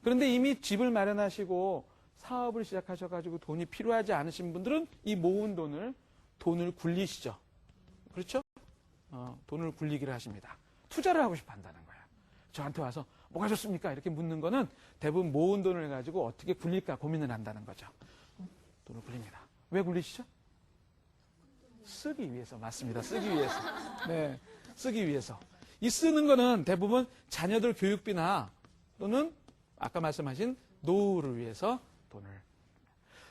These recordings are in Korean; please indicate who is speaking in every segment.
Speaker 1: 그런데 이미 집을 마련하시고 사업을 시작하셔가지고 돈이 필요하지 않으신 분들은 이 모은 돈을 굴리시죠. 그렇죠? 돈을 굴리기를 하십니다. 투자를 하고 싶어 한다는 거예요. 저한테 와서 뭐가 좋습니까? 이렇게 묻는 거는 대부분 모은 돈을 가지고 어떻게 굴릴까 고민을 한다는 거죠. 돈을 굴립니다. 왜 굴리시죠? 쓰기 위해서. 맞습니다. 쓰기 위해서. 네. 쓰기 위해서. 이 쓰는 거는 대부분 자녀들 교육비나 또는 아까 말씀하신 노후를 위해서 돈을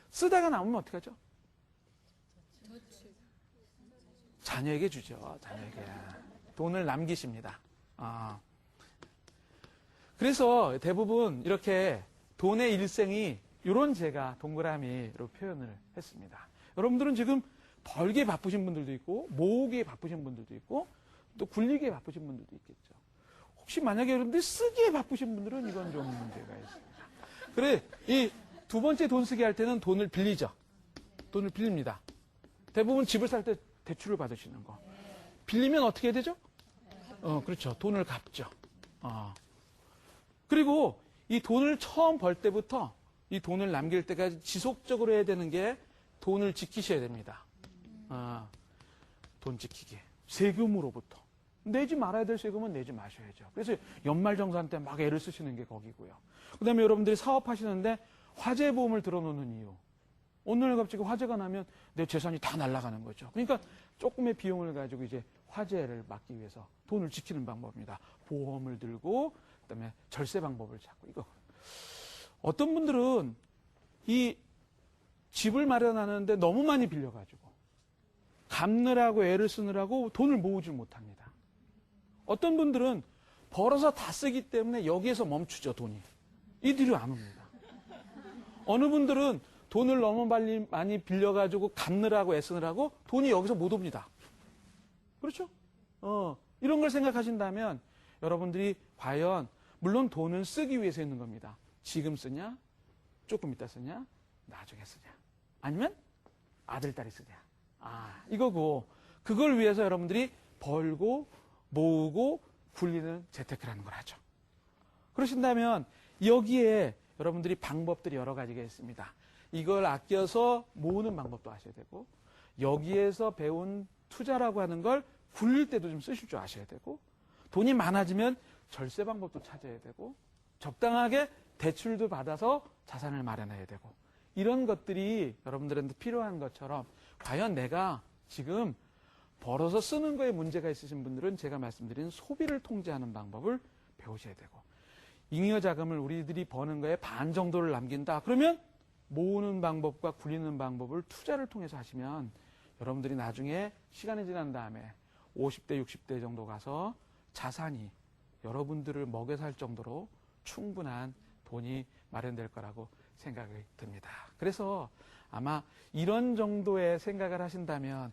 Speaker 1: 쓰다가 남으면 어떡하죠? 자녀에게 주죠. 자녀에게. 돈을 남기십니다. 그래서 대부분 이렇게 돈의 일생이 이런 제가 동그라미로 표현을 했습니다. 여러분들은 지금 벌기에 바쁘신 분들도 있고 모으기에 바쁘신 분들도 있고 또 굴리기에 바쁘신 분들도 있겠죠. 혹시 만약에 여러분들이 쓰기에 바쁘신 분들은 이건 좀 문제가 있습니다. 그래, 이 두 번째 돈 쓰기 할 때는 돈을 빌리죠. 돈을 빌립니다. 대부분 집을 살 때 대출을 받으시는 거. 빌리면 어떻게 해야 되죠? 그렇죠. 돈을 갚죠. 그리고 이 돈을 처음 벌 때부터 이 돈을 남길 때까지 지속적으로 해야 되는 게 돈을 지키셔야 됩니다. 돈 지키기. 세금으로부터. 내지 말아야 될 세금은 내지 마셔야죠. 그래서 연말정산 때 막 애를 쓰시는 게 거기고요. 그 다음에 여러분들이 사업하시는데 화재보험을 들어놓는 이유. 오늘 갑자기 화재가 나면 내 재산이 다 날아가는 거죠. 그러니까 조금의 비용을 가지고 이제 화재를 막기 위해서 돈을 지키는 방법입니다. 보험을 들고 그다음에 절세 방법을 찾고 이거. 어떤 분들은 이 집을 마련하는데 너무 많이 빌려가지고 갚느라고 애를 쓰느라고 돈을 모으질 못합니다. 어떤 분들은 벌어서 다 쓰기 때문에 여기에서 멈추죠, 돈이. 이 뒤로 안 옵니다. 어느 분들은 돈을 너무 많이 빌려가지고 갚느라고 애쓰느라고 돈이 여기서 못 옵니다. 그렇죠? 이런 걸 생각하신다면 여러분들이 과연 물론 돈은 쓰기 위해서 있는 겁니다. 지금 쓰냐? 조금 이따 쓰냐? 나중에 쓰냐? 아니면 아들, 딸이 쓰냐? 이거고 그걸 위해서 여러분들이 벌고 모으고 굴리는 재테크라는 걸 하죠. 그러신다면 여기에 여러분들이 방법들이 여러 가지가 있습니다. 이걸 아껴서 모으는 방법도 아셔야 되고 여기에서 배운 투자라고 하는 걸 굴릴 때도 좀 쓰실 줄 아셔야 되고 돈이 많아지면 절세 방법도 찾아야 되고 적당하게 대출도 받아서 자산을 마련해야 되고 이런 것들이 여러분들한테 필요한 것처럼 과연 내가 지금 벌어서 쓰는 거에 문제가 있으신 분들은 제가 말씀드린 소비를 통제하는 방법을 배우셔야 되고 잉여 자금을 우리들이 버는 거에 반 정도를 남긴다. 그러면 모으는 방법과 굴리는 방법을 투자를 통해서 하시면 여러분들이 나중에 시간이 지난 다음에 50대, 60대 정도 가서 자산이 여러분들을 먹여 살 정도로 충분한 돈이 마련될 거라고 생각이 듭니다. 그래서 아마 이런 정도의 생각을 하신다면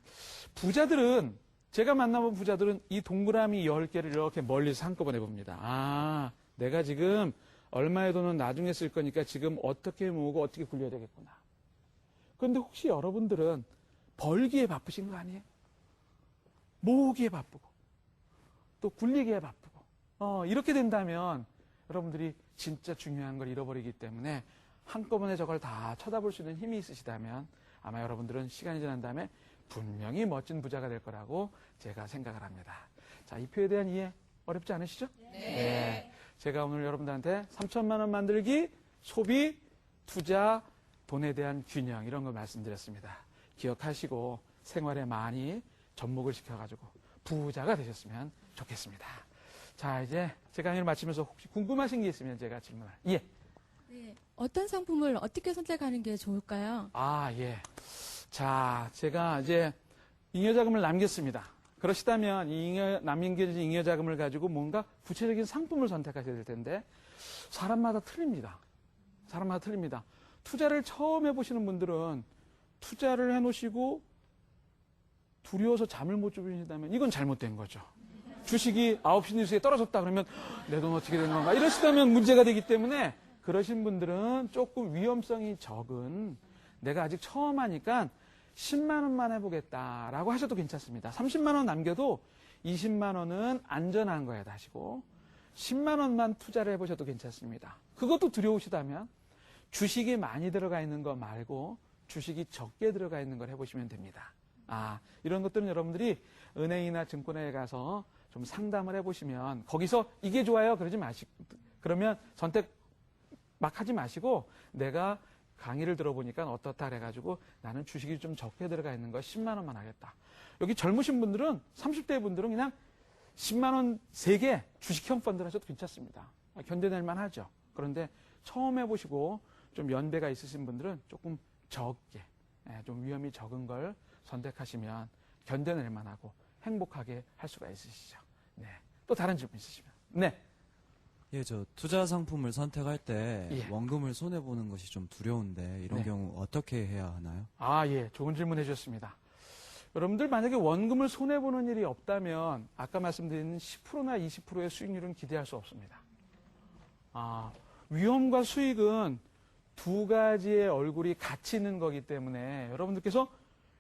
Speaker 1: 부자들은 제가 만나본 부자들은 이 동그라미 10개를 이렇게 멀리서 한꺼번에 봅니다. 내가 지금 얼마의 돈은 나중에 쓸 거니까 지금 어떻게 모으고 어떻게 굴려야 되겠구나. 그런데 혹시 여러분들은 벌기에 바쁘신 거 아니에요? 모으기에 바쁘고 또 굴리기에 바쁘고 이렇게 된다면 여러분들이 진짜 중요한 걸 잃어버리기 때문에 한꺼번에 저걸 다 쳐다볼 수 있는 힘이 있으시다면 아마 여러분들은 시간이 지난 다음에 분명히 멋진 부자가 될 거라고 제가 생각을 합니다. 자, 이 표에 대한 이해 어렵지 않으시죠? 네. 제가 오늘 여러분들한테 3천만 원 만들기, 소비, 투자, 돈에 대한 균형 이런 걸 말씀드렸습니다. 기억하시고 생활에 많이 접목을 시켜가지고 부자가 되셨으면 좋겠습니다. 자, 이제 제 강의를 마치면서 혹시 궁금하신 게 있으면 제가 질문을. 예.
Speaker 2: 네. 어떤 상품을 어떻게 선택하는 게 좋을까요?
Speaker 1: 예. 자, 제가 이제 잉여자금을 남겼습니다. 그러시다면 남겨진 잉여자금을 가지고 뭔가 구체적인 상품을 선택하셔야 될 텐데 사람마다 틀립니다. 사람마다 틀립니다. 투자를 처음 해보시는 분들은 투자를 해놓으시고 두려워서 잠을 못 주무신다면 이건 잘못된 거죠. 주식이 9시 뉴스에 떨어졌다 그러면 내 돈 어떻게 되는 건가 이러시다면 문제가 되기 때문에 그러신 분들은 조금 위험성이 적은 내가 아직 처음 하니까 10만 원만 해보겠다라고 하셔도 괜찮습니다. 30만 원 남겨도 20만 원은 안전한 거에 다시고 10만 원만 투자를 해보셔도 괜찮습니다. 그것도 두려우시다면 주식이 많이 들어가 있는 거 말고 주식이 적게 들어가 있는 걸 해보시면 됩니다. 이런 것들은 여러분들이 은행이나 증권회에 가서 좀 상담을 해보시면 거기서 이게 좋아요 그러면 선택 막 하지 마시고 내가 강의를 들어보니까 어떻다 그래가지고 나는 주식이 좀 적게 들어가 있는 거 10만 원만 하겠다. 여기 젊으신 분들은 30대 분들은 그냥 10만 원 3개 주식형 펀드를 하셔도 괜찮습니다. 견뎌낼 하죠. 그런데 처음 해보시고 좀 연배가 있으신 분들은 조금 적게 좀 위험이 적은 걸 선택하시면 견뎌낼 만하고 행복하게 할 수가 있으시죠. 네. 또 다른 질문 있으시면. 네.
Speaker 3: 예, 저 투자 상품을 선택할 때
Speaker 1: 예.
Speaker 3: 원금을 손해보는 것이 좀 두려운데 이런
Speaker 1: 네.
Speaker 3: 경우 어떻게 해야 하나요?
Speaker 1: 예. 좋은 질문 해주셨습니다. 여러분들 만약에 원금을 손해보는 일이 없다면 아까 말씀드린 10%나 20%의 수익률은 기대할 수 없습니다. 위험과 수익은 두 가지의 얼굴이 같이 있는 거기 때문에 여러분들께서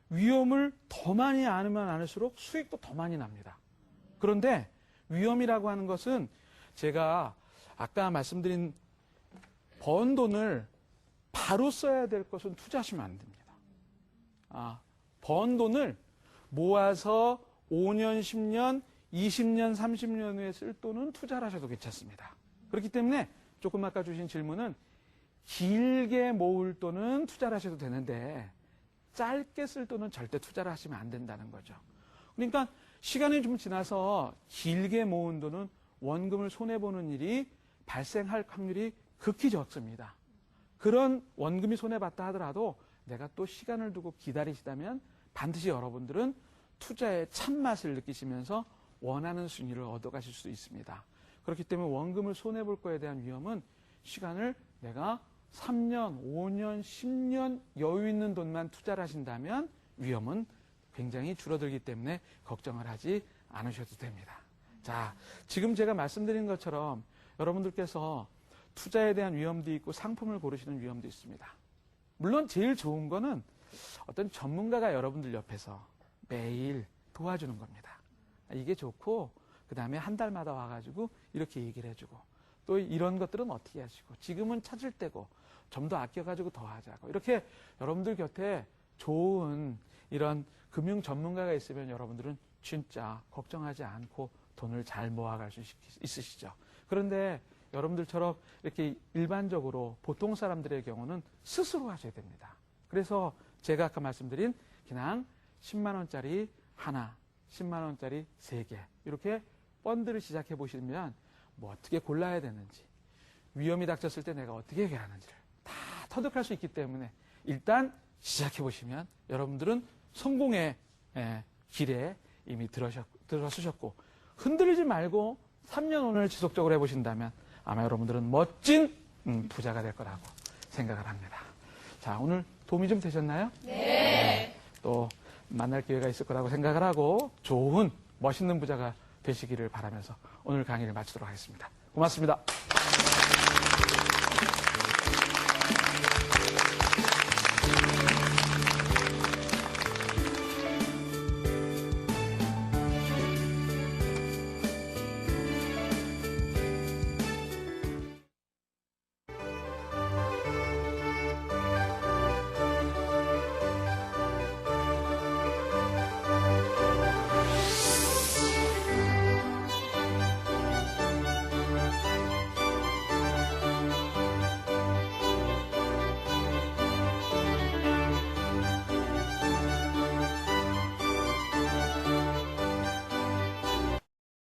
Speaker 1: 위험을 더 많이 안으면 안을수록 수익도 더 많이 납니다. 그런데 위험이라고 하는 것은 제가 아까 말씀드린 번 돈을 바로 써야 될 것은 투자하시면 안 됩니다. 번 돈을 모아서 5년, 10년, 20년, 30년 후에 쓸 돈은 투자를 하셔도 괜찮습니다. 그렇기 때문에 조금 아까 주신 질문은 길게 모을 돈은 투자를 하셔도 되는데 짧게 쓸 돈은 절대 투자를 하시면 안 된다는 거죠. 그러니까 시간이 좀 지나서 길게 모은 돈은 원금을 손해보는 일이 발생할 확률이 극히 적습니다. 그런 원금이 손해봤다 하더라도 내가 또 시간을 두고 기다리시다면 반드시 여러분들은 투자의 참맛을 느끼시면서 원하는 순위를 얻어가실 수 있습니다. 그렇기 때문에 원금을 손해볼 거에 대한 위험은 시간을 내가 3년, 5년, 10년 여유 있는 돈만 투자를 하신다면 위험은 굉장히 줄어들기 때문에 걱정을 하지 않으셔도 됩니다. 자, 지금 제가 말씀드린 것처럼 여러분들께서 투자에 대한 위험도 있고 상품을 고르시는 위험도 있습니다. 물론 제일 좋은 거는 어떤 전문가가 여러분들 옆에서 매일 도와주는 겁니다. 이게 좋고 그 다음에 한 달마다 와가지고 이렇게 얘기를 해주고 또 이런 것들은 어떻게 하시고 지금은 찾을 때고 좀 더 아껴가지고 더 하자고 이렇게 여러분들 곁에 좋은 이런 금융 전문가가 있으면 여러분들은 진짜 걱정하지 않고 돈을 잘 모아갈 수 있으시죠. 그런데 여러분들처럼 이렇게 일반적으로 보통 사람들의 경우는 스스로 하셔야 됩니다. 그래서 제가 아까 말씀드린 그냥 10만 원짜리 하나, 10만 원짜리 3개 이렇게 펀드를 시작해 보시면 뭐 어떻게 골라야 되는지 위험이 닥쳤을 때 내가 어떻게 해야 하는지를 다 터득할 수 있기 때문에 일단 시작해 보시면 여러분들은 성공의 길에 이미 들어서셨고 흔들리지 말고 3년 오늘 지속적으로 해보신다면 아마 여러분들은 멋진 부자가 될 거라고 생각을 합니다. 자, 오늘 도움이 좀 되셨나요? 네. 또 만날 기회가 있을 거라고 생각을 하고 좋은 멋있는 부자가 되시기를 바라면서 오늘 강의를 마치도록 하겠습니다. 고맙습니다.